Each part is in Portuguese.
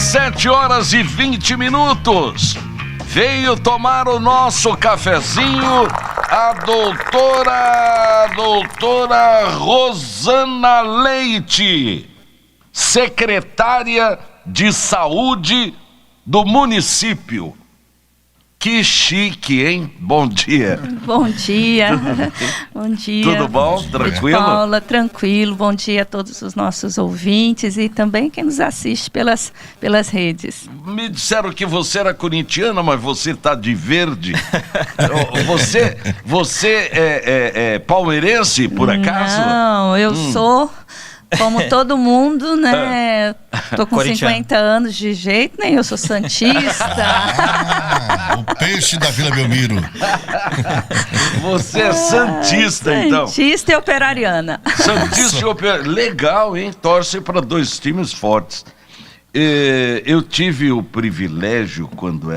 7h20. Veio tomar o nosso cafezinho a doutora Rosana Leite, secretária de saúde do município. Que chique, hein? Bom dia. Bom dia. Bom dia. Tudo bom? Tranquilo? Paula, tranquilo. Bom dia a todos os nossos ouvintes e também quem nos assiste pelas redes. Me disseram que você era corintiana, mas você tá de verde. Você é palmeirense, por acaso? Não, eu sou... Como todo mundo, né? Tô com 50 anos de jeito, nem eu sou santista. O peixe da Vila Belmiro. Você é santista, então. Santista e operariana. Santista e operariana. Legal, hein? Torce para dois times fortes. Eu tive o privilégio, quando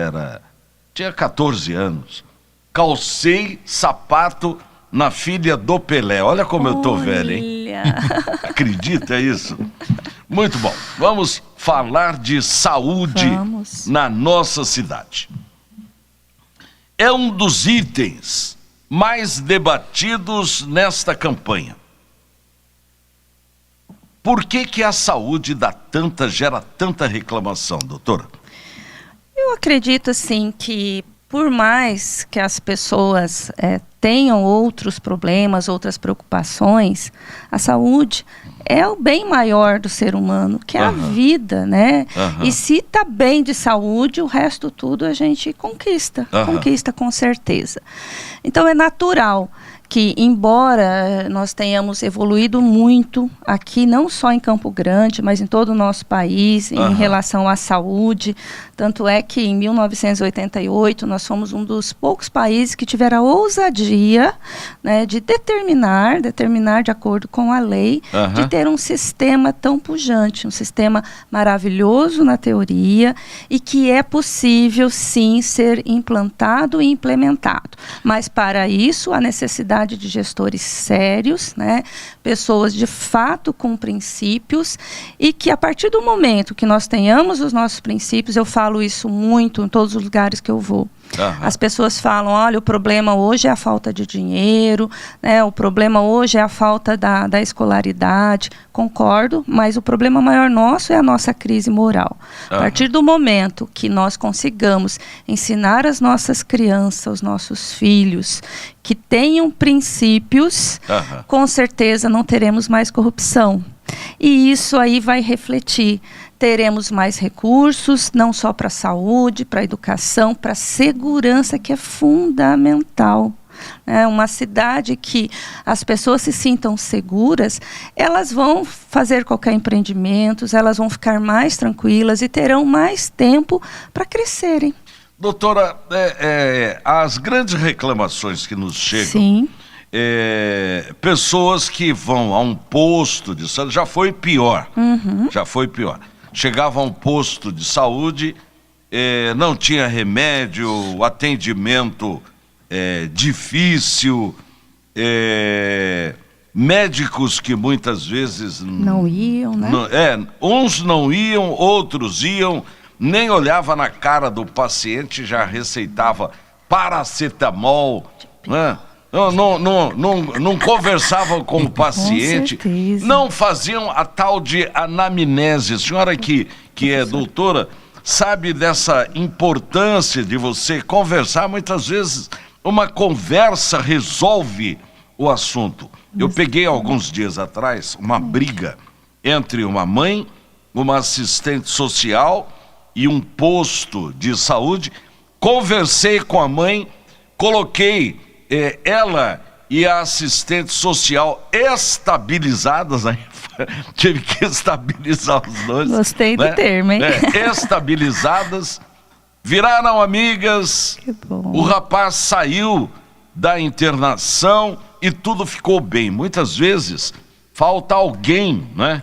tinha 14 anos, calcei sapato na filha do Pelé. Olha como eu tô velho, hein? Acredita isso? Muito bom. Vamos falar de saúde na nossa cidade. É um dos itens mais debatidos nesta campanha. Por que a saúde gera tanta reclamação, doutora? Eu acredito, assim, que por mais que as pessoas tenham outros problemas, outras preocupações, a saúde é o bem maior do ser humano, que é a vida, né? E se está bem de saúde, o resto tudo a gente conquista, conquista com certeza. Então é natural que, embora nós tenhamos evoluído muito aqui, não só em Campo Grande, mas em todo o nosso país, em relação à saúde, tanto é que em 1988 nós fomos um dos poucos países que tiveram a ousadia, né, de determinar de acordo com a lei, de ter um sistema tão pujante, um sistema maravilhoso na teoria e que é possível sim ser implantado e implementado. Mas para isso a necessidade de gestores sérios, né, pessoas de fato com princípios, e que a partir do momento que nós tenhamos os nossos princípios, eu falo isso muito em todos os lugares que eu vou. As pessoas falam, olha, o problema hoje é a falta de dinheiro, né, o problema hoje é a falta da escolaridade. Concordo, mas o problema maior nosso é a nossa crise moral. A partir do momento que nós consigamos ensinar as nossas crianças, os nossos filhos, que tenham princípios, com certeza não teremos mais corrupção. E isso aí vai refletir. Teremos mais recursos, não só para a saúde, para a educação, para a segurança, que é fundamental. Uma cidade que as pessoas se sintam seguras, elas vão fazer qualquer empreendimento, elas vão ficar mais tranquilas e terão mais tempo para crescerem. Doutora, as grandes reclamações que nos chegam... Sim. Pessoas que vão a um posto de saúde, já foi pior. Chegava a um posto de saúde, não tinha remédio, o atendimento difícil, médicos que muitas vezes não iam, né? Uns não iam, outros iam, nem olhava na cara do paciente, já receitava paracetamol, né? Não conversavam com o paciente, não faziam a tal de anamnese. A senhora que é doutora, sabe dessa importância de você conversar. Muitas vezes uma conversa resolve o assunto. Eu peguei alguns dias atrás uma briga entre uma mãe, uma assistente social e um posto de saúde. Conversei com a mãe, coloquei ela e a assistente social estabilizadas, tive que estabilizar os dois. Gostei do termo, hein? Estabilizadas, viraram amigas. Que bom. O rapaz saiu da internação e tudo ficou bem. Muitas vezes falta alguém, né,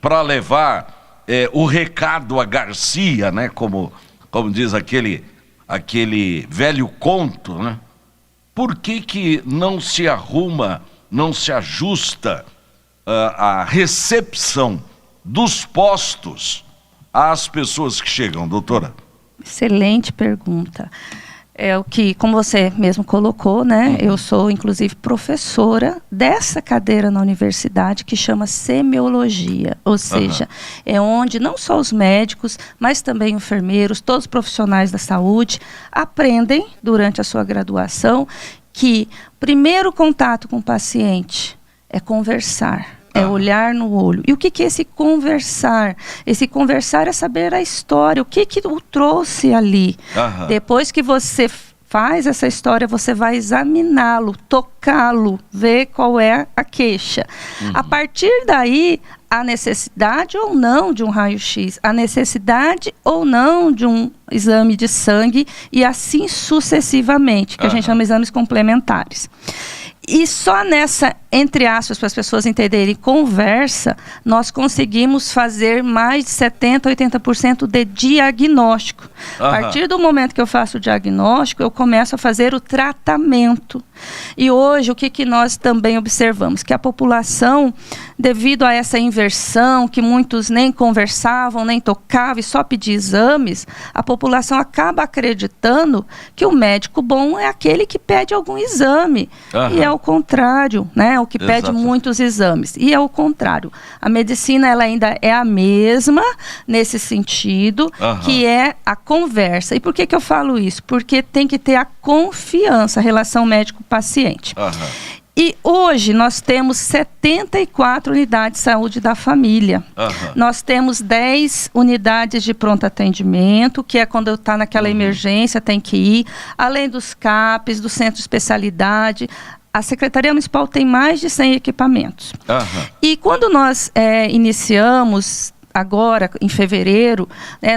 para levar o recado a Garcia, né, como diz aquele velho conto, né? Por que não se arruma, não se ajusta a recepção dos postos às pessoas que chegam, doutora? Excelente pergunta. É o que, como você mesmo colocou, né? Eu sou, inclusive, professora dessa cadeira na universidade que chama semiologia. Ou seja, é onde não só os médicos, mas também enfermeiros, todos os profissionais da saúde aprendem durante a sua graduação que o primeiro contato com o paciente é conversar. É olhar no olho. E o que é esse conversar? Esse conversar é saber a história, o que o trouxe ali. Depois que você faz essa história, você vai examiná-lo, tocá-lo, ver qual é a queixa. A partir daí, a necessidade ou não de um raio-x, a necessidade ou não de um exame de sangue e assim sucessivamente, que a gente chama de exames complementares. E só nessa, entre aspas, para as pessoas entenderem, conversa, nós conseguimos fazer mais de 70%, 80% de diagnóstico. A partir do momento que eu faço o diagnóstico, eu começo a fazer o tratamento. E hoje, o que nós também observamos? Que a população, devido a essa inversão, que muitos nem conversavam, nem tocavam e só pediam exames, a população acaba acreditando que o médico bom é aquele que pede algum exame. E é o contrário, né? O que pede muitos exames. E é o contrário. A medicina, ela ainda é a mesma nesse sentido, que é a conversa. E por que eu falo isso? Porque tem que ter a confiança, a relação médico-paciente. E hoje nós temos 74 unidades de saúde da família. Nós temos 10 unidades de pronto atendimento, que é quando está naquela emergência, tem que ir. Além dos CAPs, do centro de especialidade. A Secretaria Municipal tem mais de 100 equipamentos. E quando nós iniciamos, agora em fevereiro,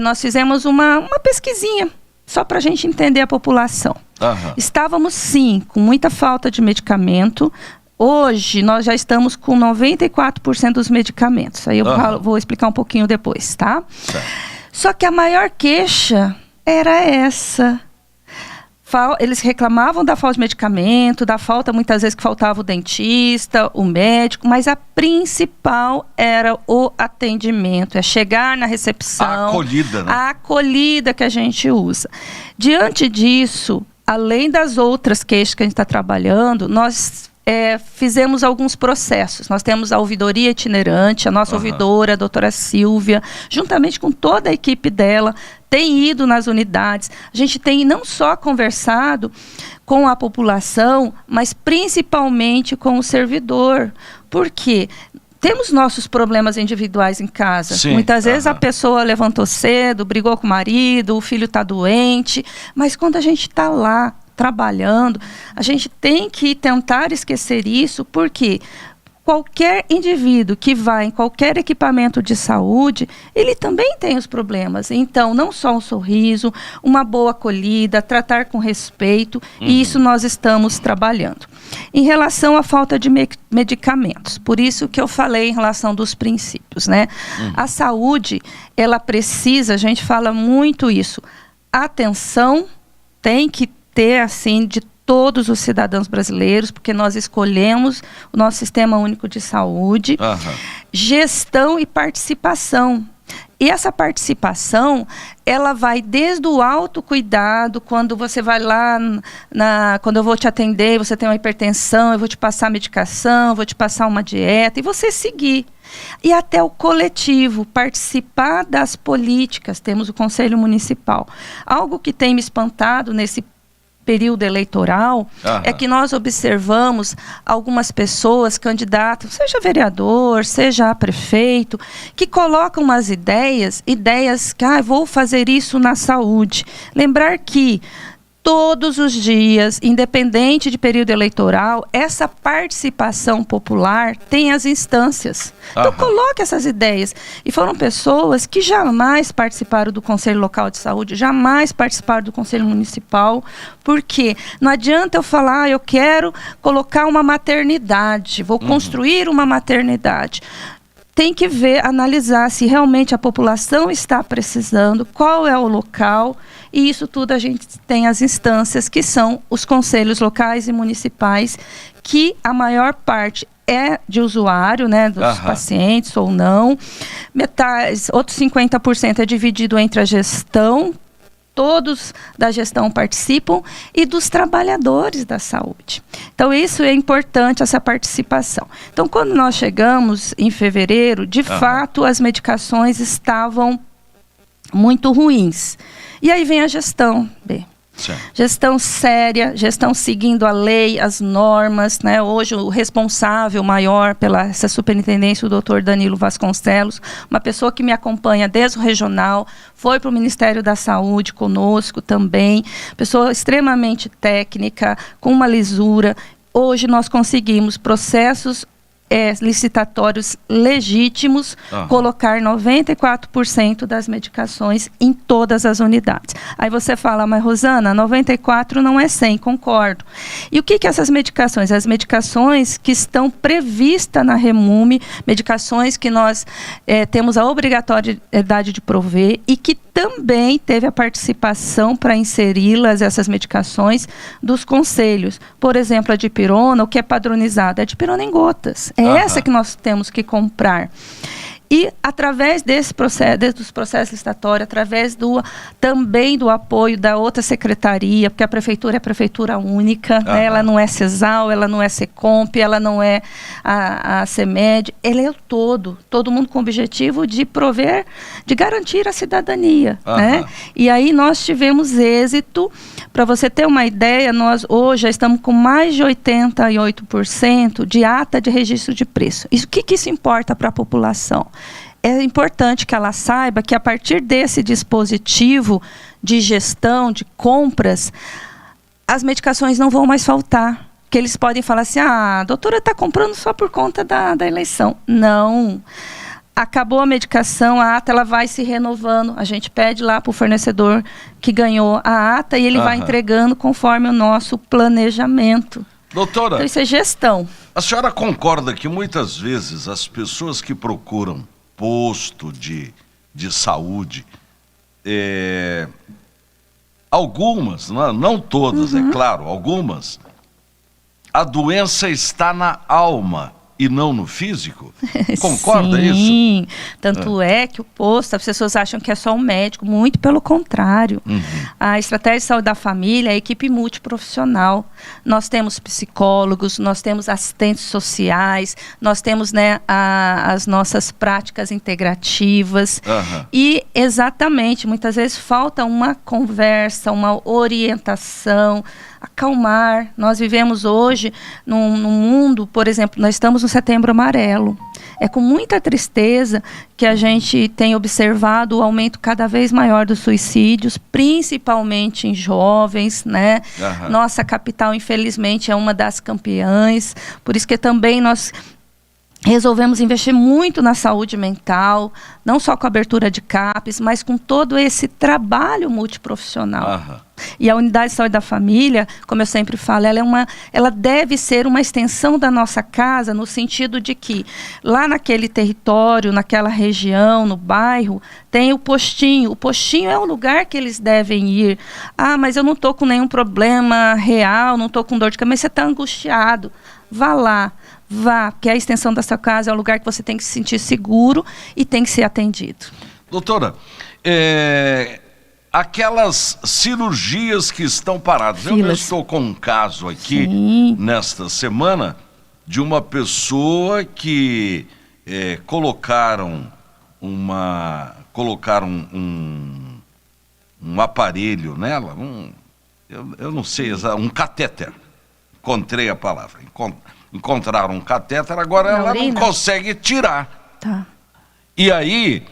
nós fizemos uma pesquisinha, só para a gente entender a população. Estávamos, sim, com muita falta de medicamento. Hoje, nós já estamos com 94% dos medicamentos. Aí eu vou explicar um pouquinho depois, tá? Só que a maior queixa era essa. Eles reclamavam da falta de medicamento, da falta, muitas vezes, que faltava o dentista, o médico, mas a principal era o atendimento, é chegar na recepção. A acolhida, né? A acolhida que a gente usa. Diante disso, além das outras queixas que a gente está trabalhando, nós fizemos alguns processos. Nós temos a ouvidoria itinerante, a nossa ouvidora, a doutora Silvia, juntamente com toda a equipe dela, tem ido nas unidades. A gente tem não só conversado com a população, mas principalmente com o servidor. Por quê? Temos nossos problemas individuais em casa. Sim, muitas vezes a pessoa levantou cedo, brigou com o marido, o filho está doente, mas quando a gente está lá trabalhando, a gente tem que tentar esquecer isso, porque qualquer indivíduo que vai em qualquer equipamento de saúde, ele também tem os problemas. Então, não só um sorriso, uma boa acolhida, tratar com respeito, e isso nós estamos trabalhando. Em relação à falta de medicamentos, por isso que eu falei em relação dos princípios, né? A saúde, ela precisa, a gente fala muito isso, atenção tem que ter, assim, de todos os cidadãos brasileiros, porque nós escolhemos o nosso Sistema Único de Saúde, gestão e participação. E essa participação, ela vai desde o autocuidado, quando você vai lá, quando eu vou te atender, você tem uma hipertensão, eu vou te passar medicação, eu vou te passar uma dieta, e você seguir. E até o coletivo, participar das políticas, temos o Conselho Municipal. Algo que tem me espantado nesse período eleitoral, é que nós observamos algumas pessoas, candidatos, seja vereador, seja prefeito, que colocam umas ideias que, vou fazer isso na saúde. Lembrar que todos os dias, independente de período eleitoral, essa participação popular tem as instâncias. Então, coloque essas ideias. E foram pessoas que jamais participaram do Conselho Local de Saúde, jamais participaram do Conselho Municipal, porque não adianta eu falar, eu quero colocar uma maternidade, vou construir uma maternidade. Tem que ver, analisar se realmente a população está precisando, qual é o local, e isso tudo a gente tem as instâncias, que são os conselhos locais e municipais, que a maior parte é de usuário, né, dos pacientes ou não. Outros 50% é dividido entre a gestão, todos da gestão participam, e dos trabalhadores da saúde. Então, isso é importante, essa participação. Então, quando nós chegamos em fevereiro, de fato, as medicações estavam muito ruins. E aí vem a gestão, B. Sim. Gestão séria, gestão seguindo a lei, as normas, né? Hoje o responsável maior pela essa superintendência, o doutor Danilo Vasconcelos, uma pessoa que me acompanha desde o regional, foi para o Ministério da Saúde conosco também, pessoa extremamente técnica, com uma lisura. Hoje nós conseguimos processos licitatórios legítimos, colocar 94% das medicações em todas as unidades. Aí você fala, mas Rosana, 94 não é 100, concordo. E o que essas medicações? As medicações que estão previstas na REMUME, medicações que nós temos a obrigatoriedade de prover e que também teve a participação para inseri-las, essas medicações, dos conselhos. Por exemplo, a dipirona, o que é padronizado? É a dipirona em gotas. É essa que nós temos que comprar. E, através dos processos licitatórios, através também do apoio da outra secretaria, porque a prefeitura é a prefeitura única, né? Ela não é CESAL, ela não é SECOMP, ela não é a CEMED, ela é o todo mundo com o objetivo de prover, de garantir a cidadania. Né? E aí nós tivemos êxito. Para você ter uma ideia, nós hoje já estamos com mais de 88% de ata de registro de preço. O que isso importa para a população? É importante que ela saiba que a partir desse dispositivo de gestão, de compras, as medicações não vão mais faltar. Que eles podem falar assim, a doutora está comprando só por conta da eleição. Não. Acabou a medicação, a ata ela vai se renovando. A gente pede lá para o fornecedor que ganhou a ata e ele vai entregando conforme o nosso planejamento. Doutora, então isso é gestão. A senhora concorda que muitas vezes as pessoas que procuram posto de saúde, algumas, não todas, é claro, algumas, a doença está na alma e não no físico? Concorda isso? Sim, tanto é que o posto, as pessoas acham que é só um médico, muito pelo contrário. A estratégia de saúde da família é a equipe multiprofissional. Nós temos psicólogos, nós temos assistentes sociais, nós temos, né, as nossas práticas integrativas. E exatamente, muitas vezes falta uma conversa, uma orientação, acalmar. Nós vivemos hoje num mundo, por exemplo, nós estamos no Setembro Amarelo. É com muita tristeza que a gente tem observado o aumento cada vez maior dos suicídios, principalmente em jovens, né? Nossa capital, infelizmente, é uma das campeãs. Por isso que também nós resolvemos investir muito na saúde mental, não só com a abertura de CAPs, mas com todo esse trabalho multiprofissional. E a unidade de saúde da família, como eu sempre falo, ela deve ser uma extensão da nossa casa, no sentido de que lá naquele território, naquela região, no bairro, tem o postinho. O postinho é o lugar que eles devem ir. Ah, mas eu não estou com nenhum problema real, não estou com dor de cabeça, mas você está angustiado. Vá lá. Vá, porque a extensão da sua casa é um lugar que você tem que se sentir seguro e tem que ser atendido. Doutora, aquelas cirurgias que estão paradas. Eu estou com um caso aqui, nesta semana, de uma pessoa que colocaram um aparelho nela, eu não sei, um catéter. Encontrei a palavra. Encontraram um catéter, agora ela não consegue tirar. E aí,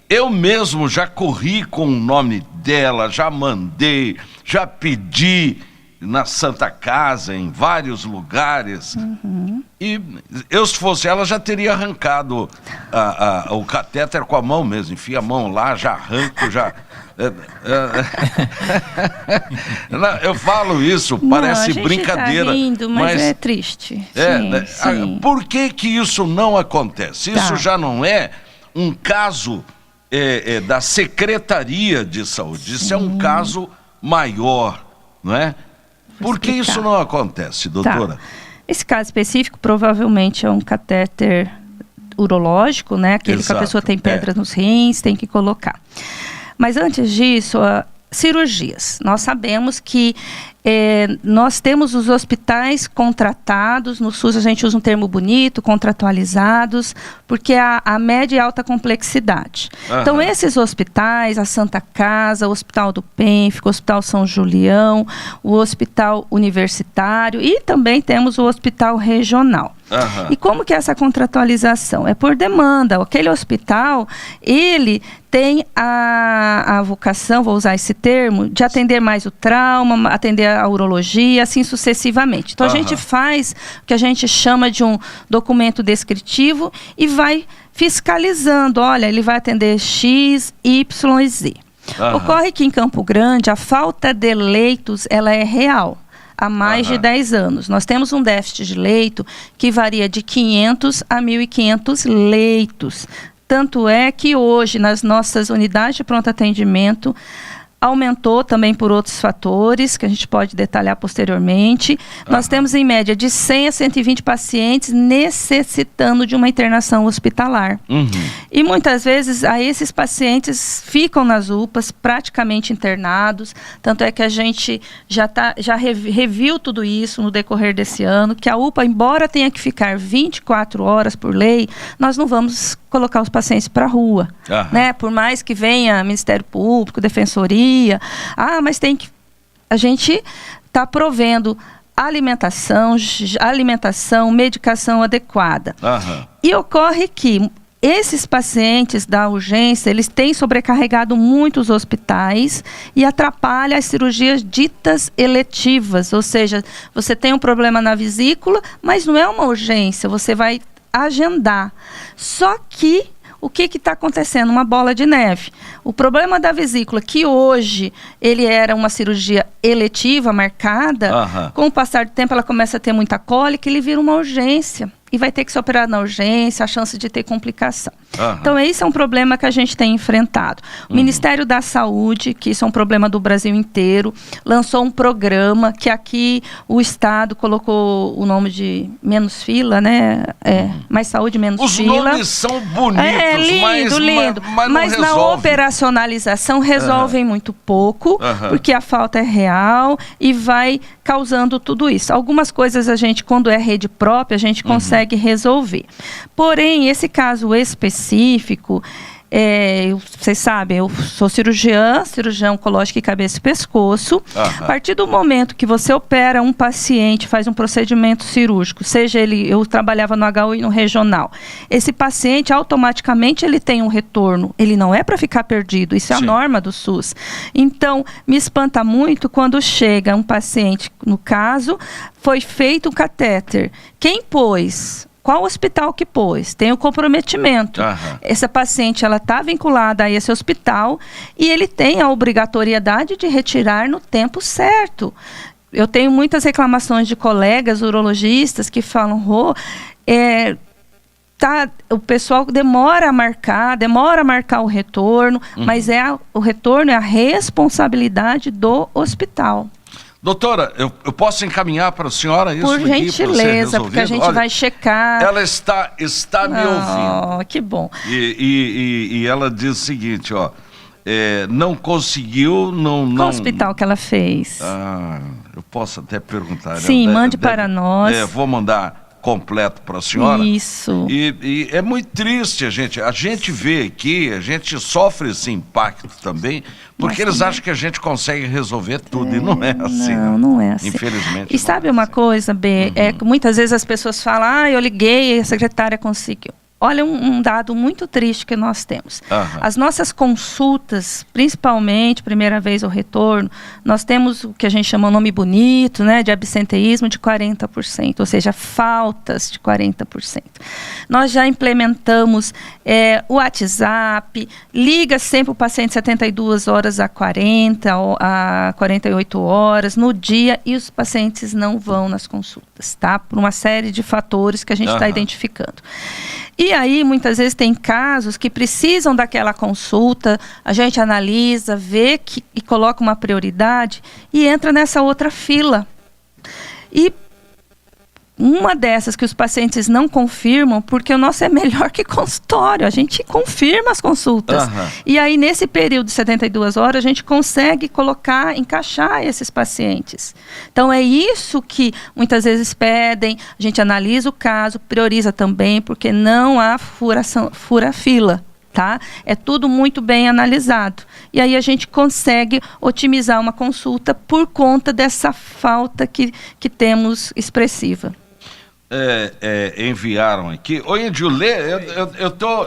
eu mesmo já corri com o nome dela, já mandei, já pedi na Santa Casa, em vários lugares. E eu, se fosse ela, já teria arrancado o catéter com a mão mesmo. Enfia a mão lá, já arranco, já... Eu falo isso, parece brincadeira. Tá rindo, mas é triste. Sim. Por que isso não acontece? Isso já não é um caso da Secretaria de Saúde. Isso é um caso maior, não é? Por que isso não acontece, doutora? Esse caso específico provavelmente é um catéter urológico, né? Aquele que a pessoa tem pedra nos rins, tem que colocar. Mas antes disso, cirurgias. Nós sabemos que nós temos os hospitais contratados, no SUS a gente usa um termo bonito, contratualizados, porque a média e alta complexidade. Então, esses hospitais, a Santa Casa, o Hospital do Pênfico, o Hospital São Julião, o Hospital Universitário e também temos o Hospital Regional. E como que é essa contratualização? É por demanda. Aquele hospital, ele tem a vocação, vou usar esse termo, de atender mais o trauma, atender a urologia, assim sucessivamente. Então, a gente faz o que a gente chama de um documento descritivo e vai fiscalizando. Olha, ele vai atender X, Y e Z. Ocorre que em Campo Grande, a falta de leitos, ela é real. Há mais de 10 anos. Nós temos um déficit de leito que varia de 500 a 1.500 leitos. Tanto é que hoje, nas nossas unidades de pronto atendimento, aumentou também por outros fatores, que a gente pode detalhar posteriormente. Nós temos, em média, de 100 a 120 pacientes necessitando de uma internação hospitalar. E muitas vezes, esses pacientes ficam nas UPAs, praticamente internados. Tanto é que a gente já reviu tudo isso no decorrer desse ano, que a UPA, embora tenha que ficar 24 horas por lei, nós não vamos colocar os pacientes para a rua, né? Por mais que venha Ministério Público, Defensoria, mas a gente está provendo alimentação, medicação adequada. E ocorre que esses pacientes da urgência, eles têm sobrecarregado muitos hospitais e atrapalha as cirurgias ditas eletivas, ou seja, você tem um problema na vesícula, mas não é uma urgência, você vai agendar. Só que o que está acontecendo? Uma bola de neve. O problema da vesícula, que hoje ele era uma cirurgia eletiva, marcada, com o passar do tempo ela começa a ter muita cólica, ele vira uma urgência. E vai ter que ser operado na urgência, a chance de ter complicação. Então, esse é um problema que a gente tem enfrentado. O Ministério da Saúde, que isso é um problema do Brasil inteiro, lançou um programa que aqui o Estado colocou o nome de menos fila, né? Mais saúde, menos fila. Os nomes são bonitos, lindo. Mas na operacionalização resolvem muito pouco, porque a falta é real e vai causando tudo isso. Algumas coisas a gente, quando é rede própria, a gente consegue resolver. Porém, esse caso específico, vocês sabem, eu sou cirurgião oncológico e cabeça e pescoço. A partir do momento que você opera um paciente, faz um procedimento cirúrgico, seja eu trabalhava no HU e no regional, esse paciente automaticamente ele tem um retorno, ele não é para ficar perdido, isso é a norma do SUS. Então, me espanta muito quando chega um paciente, no caso, foi feito um catéter. Quem pôs? Qual hospital que pôs? Tem o comprometimento. Essa paciente, ela está vinculada a esse hospital e ele tem a obrigatoriedade de retirar no tempo certo. Eu tenho muitas reclamações de colegas urologistas que falam, o pessoal demora a marcar o retorno, mas o retorno é a responsabilidade do hospital. Doutora, eu posso encaminhar para a senhora isso? Por gentileza, porque a gente vai checar. Ela está me ouvindo. Que bom. E ela diz o seguinte, não conseguiu, Qual hospital que ela fez? Eu posso até perguntar. Sim, mande para nós. Vou mandar completo para a senhora. Isso. E é muito triste, a gente vê aqui, a gente sofre esse impacto também, porque eles acham que a gente consegue resolver tudo, e não é assim. Não é assim. Infelizmente. E sabe uma coisa, B? Muitas vezes as pessoas falam, eu liguei e a secretária conseguiu. Olha um dado muito triste que nós temos. As nossas consultas, principalmente, primeira vez ao retorno, nós temos o que a gente chama um nome bonito, né, de absenteísmo de 40%, ou seja, faltas de 40%. Nós já implementamos o WhatsApp, liga sempre o paciente 72 horas a 48 horas no dia e os pacientes não vão nas consultas, tá? Por uma série de fatores que a gente está identificando. E aí, muitas vezes, tem casos que precisam daquela consulta, a gente analisa, vê e coloca uma prioridade e entra nessa outra fila. E uma dessas que os pacientes não confirmam, porque o nosso é melhor que consultório, a gente confirma as consultas. E aí, nesse período de 72 horas, a gente consegue encaixar esses pacientes. Então, é isso que muitas vezes pedem, a gente analisa o caso, prioriza também, porque não há fura-fila. Tá? É tudo muito bem analisado. E aí a gente consegue otimizar uma consulta por conta dessa falta que temos expressiva. Enviaram aqui. Ô, Índio, lê, eu tô...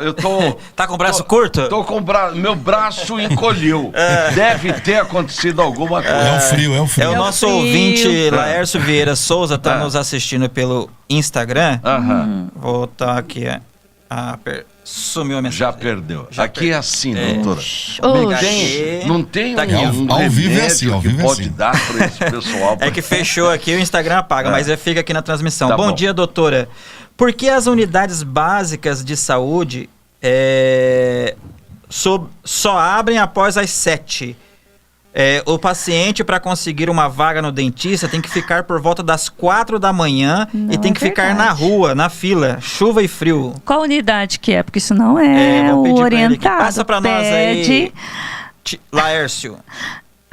Tá com o braço curto? Tô com o braço... Meu braço encolheu. Deve ter acontecido alguma coisa. É o frio. É o nosso ouvinte, Laércio Vieira Souza, tá nos assistindo pelo Instagram. Vou botar aqui, sumiu a mensagem. Já perdeu. Aqui é assim, doutora. Não tem tá aqui, ao vivo é assim, que pode dar para esse pessoal. É que fechou aqui, o Instagram apaga, mas fica aqui na transmissão. Tá bom dia, doutora. Por que as unidades básicas de saúde só abrem após as 7? O paciente, para conseguir uma vaga no dentista, tem que ficar por volta das 4 da manhã e tem que ficar na rua, na fila, chuva e frio. Qual unidade que é? Porque isso não é o orientado. Passa para nós aí, Laércio.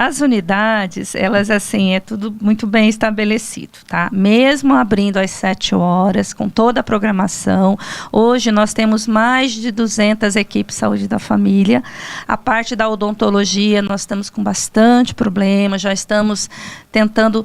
As unidades, elas assim, é tudo muito bem estabelecido, tá? Mesmo abrindo às 7 horas, com toda a programação, hoje nós temos mais de 200 equipes de saúde da família. A parte da odontologia, nós estamos com bastante problema, já estamos tentando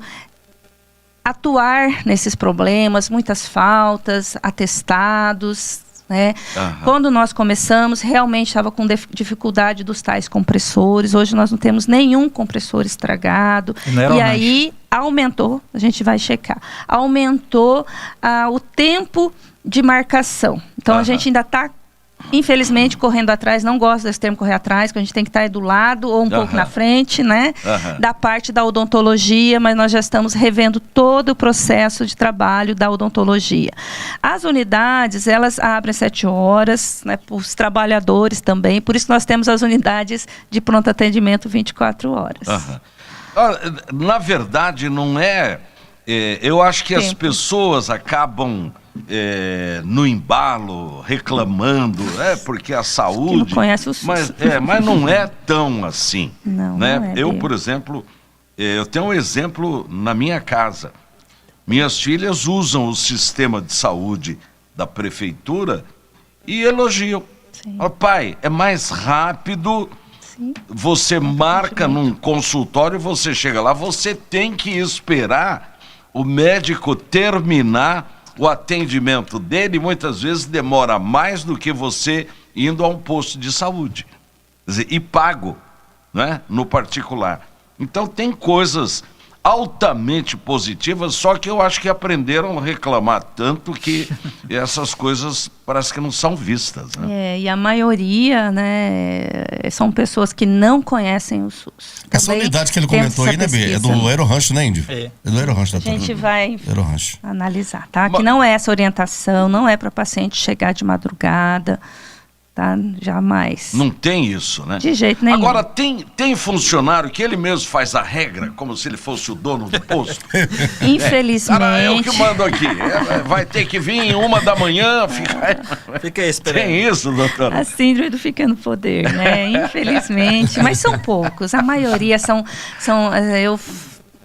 atuar nesses problemas, muitas faltas, atestados, né? Quando nós começamos, realmente estava com dificuldade dos tais compressores. Hoje nós não temos nenhum compressor estragado. E aí aumentou, a gente vai checar, aumentou o tempo de marcação. Então a gente ainda está, infelizmente, correndo atrás. Não gosto desse termo correr atrás, porque a gente tem que estar do lado ou um pouco na frente, né? Da parte da odontologia, mas nós já estamos revendo todo o processo de trabalho da odontologia. As unidades, elas abrem às 7 horas, né, para os trabalhadores também, por isso nós temos as unidades de pronto atendimento 24 horas. Na verdade, não é... eu acho que as pessoas acabam... no embalo, reclamando, porque a saúde... Que não conhece o SUS. Mas não é tão assim. Não, né? Não é eu, bem. por exemplo, eu tenho um exemplo na minha casa. Minhas filhas usam o sistema de saúde da prefeitura e elogiam. Pai, é mais rápido... Você marca num consultório, você chega lá, você tem que esperar o médico terminar o atendimento dele, muitas vezes demora mais do que você indo a um posto de saúde. Quer dizer, e pago, né, no particular. Então tem coisas altamente positivas, só que eu acho que aprenderam a reclamar tanto que essas coisas parece que não são vistas. Né? E a maioria, né, são pessoas que não conhecem o SUS. Essa Também unidade que ele comentou aí, né, Bê? É do Aerorancho, né, Índio? É do Aerorancho. A gente vai Aerorancho. analisar, tá? Que não é essa orientação, não é para paciente chegar de madrugada, tá? Jamais. Não tem isso, né? De jeito nenhum. Agora, tem funcionário que ele mesmo faz a regra, como se ele fosse o dono do posto? Infelizmente. Cara, eu que mando aqui. Vai ter que vir 1 da manhã, fica esperando. Tem isso, doutor? A síndrome do fica no poder, né? Infelizmente. Mas são poucos. A maioria são eu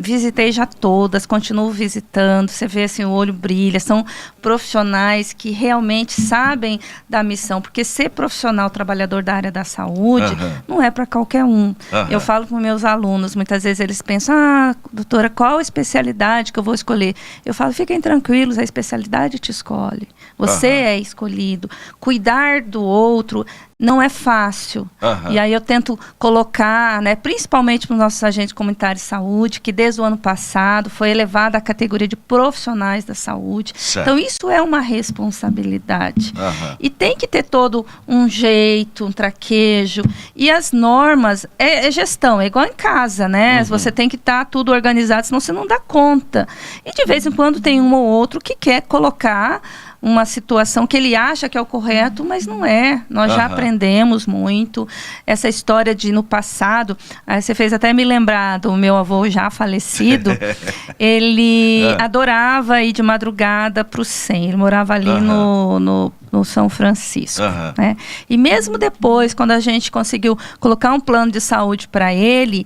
visitei já todas, continuo visitando, você vê assim, o olho brilha, são profissionais que realmente sabem da missão, porque ser profissional, trabalhador da área da saúde, não é para qualquer um. Eu falo com meus alunos, muitas vezes eles pensam, doutora, qual a especialidade que eu vou escolher? Eu falo, fiquem tranquilos, a especialidade te escolhe, você é escolhido. Cuidar do outro não é fácil. E aí eu tento colocar, né, principalmente para os nossos agentes comunitários de saúde, que desde o ano passado foi elevada à categoria de profissionais da saúde. Certo. Então isso é uma responsabilidade. E tem que ter todo um jeito, um traquejo. E as normas, é gestão, é igual em casa, né? Você tem que estar tudo organizado, senão você não dá conta. E de vez em quando tem um ou outro que quer colocar uma situação que ele acha que é o correto, mas não é. Nós já aprendemos muito. Essa história de no passado, você fez até me lembrar do meu avô já falecido, ele adorava ir de madrugada para o SEM, ele morava ali no São Francisco, né? E mesmo depois, quando a gente conseguiu colocar um plano de saúde para ele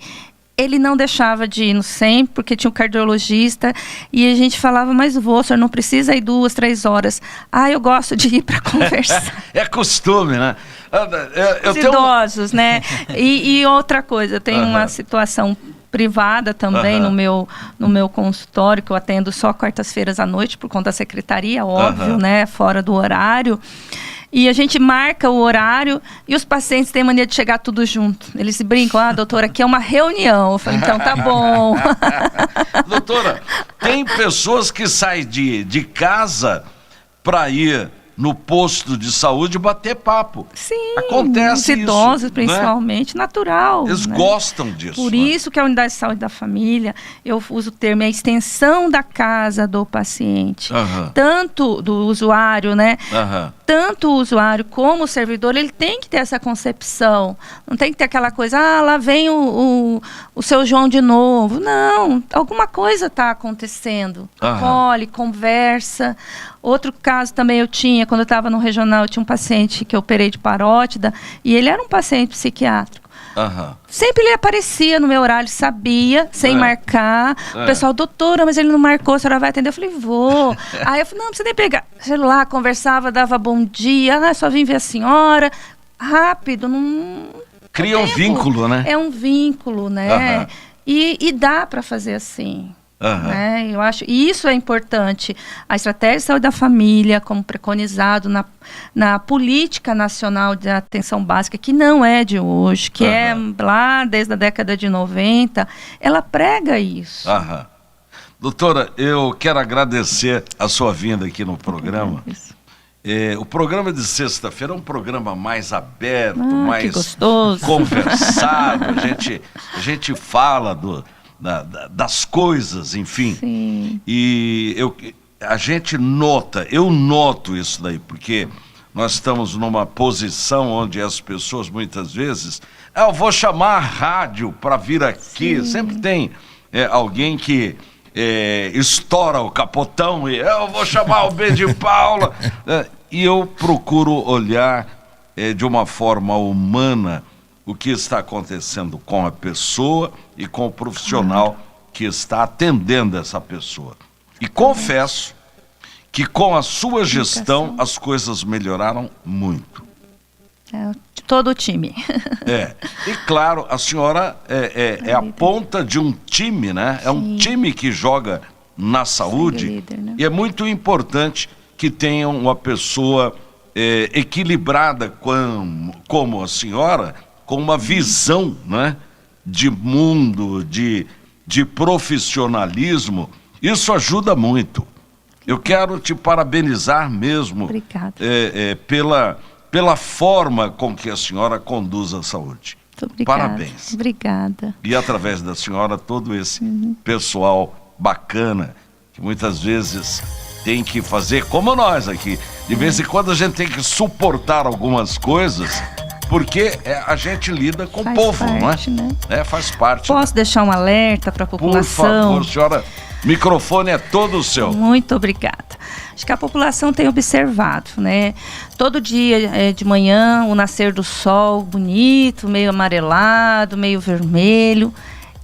não deixava de ir no SEM, porque tinha um cardiologista, e a gente falava, mas o senhor não precisa ir 2, 3 horas. Eu gosto de ir para conversar. É costume, né? Os idosos, né? E outra coisa, eu tenho uma situação privada também no meu consultório, que eu atendo só quartas-feiras à noite, por conta da secretaria, óbvio, né? Fora do horário. E a gente marca o horário e os pacientes têm mania de chegar tudo junto. Eles brincam, doutora, aqui é uma reunião. Eu falo, então tá bom. Doutora, tem pessoas que saem de casa para ir no posto de saúde bater papo. Sim, acontece os idosos, isso, principalmente, né? Natural. Eles gostam disso. Por isso que a unidade de saúde da família, eu uso o termo, é a extensão da casa do paciente. Tanto do usuário, né? Tanto o usuário como o servidor, ele tem que ter essa concepção. Não tem que ter aquela coisa, lá vem o seu João de novo. Não, alguma coisa está acontecendo. Acolhe, conversa. Outro caso também eu tinha, quando eu estava no regional, eu tinha um paciente que eu operei de parótida, e ele era um paciente psiquiátrico. Sempre ele aparecia no meu horário, sabia, sem marcar. O pessoal, doutora, mas ele não marcou, a senhora vai atender? Eu falei, vou. Aí eu falei, não precisa nem pegar celular, conversava, dava bom dia, só vim ver a senhora. Rápido, não... Cria um vínculo, né? É um vínculo, né? E dá para fazer assim. Né? Eu acho, e isso é importante. A estratégia de saúde da família, como preconizado na política nacional de atenção básica, que não é de hoje, que é lá desde a década de 90, ela prega isso. Doutora, eu quero agradecer a sua vinda aqui no programa. O programa de sexta-feira é um programa mais aberto, mais conversado. A gente fala das coisas, enfim. Sim. E eu noto isso daí, porque nós estamos numa posição onde as pessoas muitas vezes, eu vou chamar a rádio para vir aqui. Sim. Sempre tem alguém que estoura o capotão e eu vou chamar o B de Paula. E eu procuro olhar de uma forma humana o que está acontecendo com a pessoa e com o profissional que está atendendo essa pessoa. E confesso que com a sua gestão as coisas melhoraram muito. Todo o time. E claro, a senhora é a ponta de um time, né? É um time que joga na saúde. Líder, né? E é muito importante que tenha uma pessoa equilibrada como a senhora, com uma visão, né, de mundo, de profissionalismo. Isso ajuda muito. Eu quero te parabenizar mesmo. Obrigada. Pela forma com que a senhora conduz a saúde. Muito obrigada. Parabéns. Obrigada. E através da senhora, todo esse pessoal bacana, que muitas vezes tem que fazer como nós aqui. De vez em quando a gente tem que suportar algumas coisas, porque a gente lida com o povo, parte, não é? Né? Faz parte. Posso deixar um alerta para a população? Por favor, senhora, o microfone é todo seu. Muito obrigada. Acho que a população tem observado, né? Todo dia de manhã, o nascer do sol bonito, meio amarelado, meio vermelho.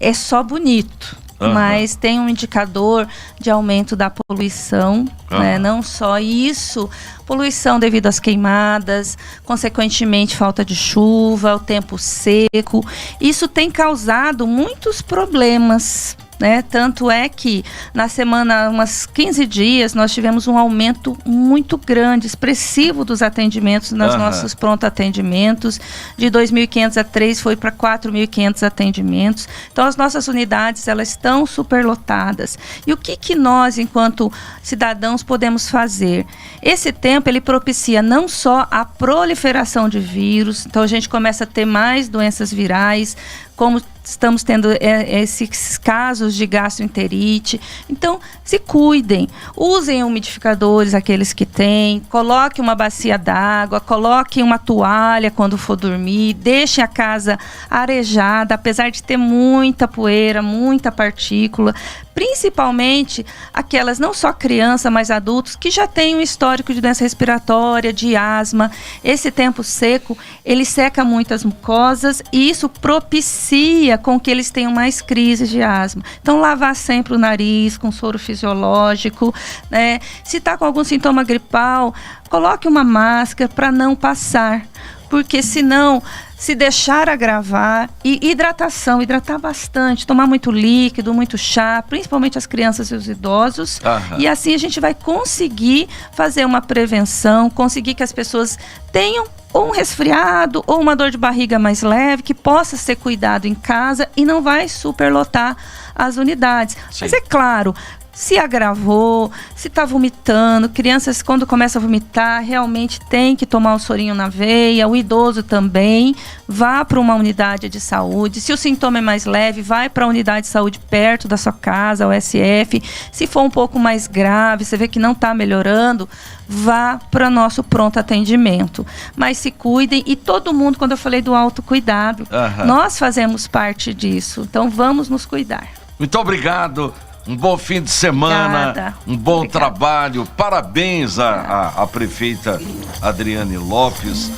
É só bonito. Mas tem um indicador de aumento da poluição, né? Não só isso, poluição devido às queimadas, consequentemente falta de chuva, o tempo seco. Isso tem causado muitos problemas, né? Tanto é que na semana, umas 15 dias, nós tivemos um aumento muito grande, expressivo dos atendimentos nas nossos pronto-atendimentos. De 2.500 a 3 foi para 4.500 atendimentos. Então as nossas unidades, elas estão superlotadas. E o que nós, enquanto cidadãos, podemos fazer? Esse tempo, ele propicia não só a proliferação de vírus, então a gente começa a ter mais doenças virais, como estamos tendo esses casos casos de gastroenterite. Então, se cuidem, usem umidificadores, aqueles que têm, coloque uma bacia d'água, coloque uma toalha quando for dormir, deixe a casa arejada, apesar de ter muita poeira, muita partícula, principalmente aquelas, não só crianças, mas adultos, que já têm um histórico de doença respiratória, de asma. Esse tempo seco, ele seca muitas mucosas e isso propicia com que eles tenham mais crises de asma. Então, lavar sempre o nariz com soro fisiológico, né? Se está com algum sintoma gripal, coloque uma máscara para não passar, porque senão, se deixar agravar, e hidratação, hidratar bastante, tomar muito líquido, muito chá, principalmente as crianças e os idosos, e assim a gente vai conseguir fazer uma prevenção, conseguir que as pessoas tenham ou um resfriado ou uma dor de barriga mais leve, que possa ser cuidado em casa e não vai superlotar as unidades. Sim. Mas é claro, se agravou, se está vomitando, crianças quando começam a vomitar, realmente tem que tomar o sorinho na veia, o idoso também, vá para uma unidade de saúde. Se o sintoma é mais leve, vai para a unidade de saúde perto da sua casa, o SF. Se for um pouco mais grave, você vê que não está melhorando, vá para nosso pronto atendimento. Mas se cuidem, e todo mundo, quando eu falei do autocuidado, nós fazemos parte disso, então vamos nos cuidar. Muito obrigado. Um bom fim de semana, Obrigada. Um bom trabalho. Parabéns à prefeita Adriane Lopes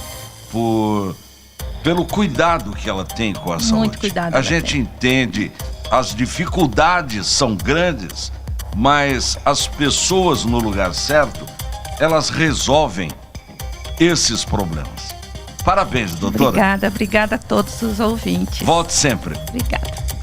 pelo cuidado que ela tem com a saúde. Muito cuidado. A gente entende, as dificuldades são grandes, mas as pessoas no lugar certo, elas resolvem esses problemas. Parabéns, doutora. Obrigada a todos os ouvintes. Volte sempre. Obrigada.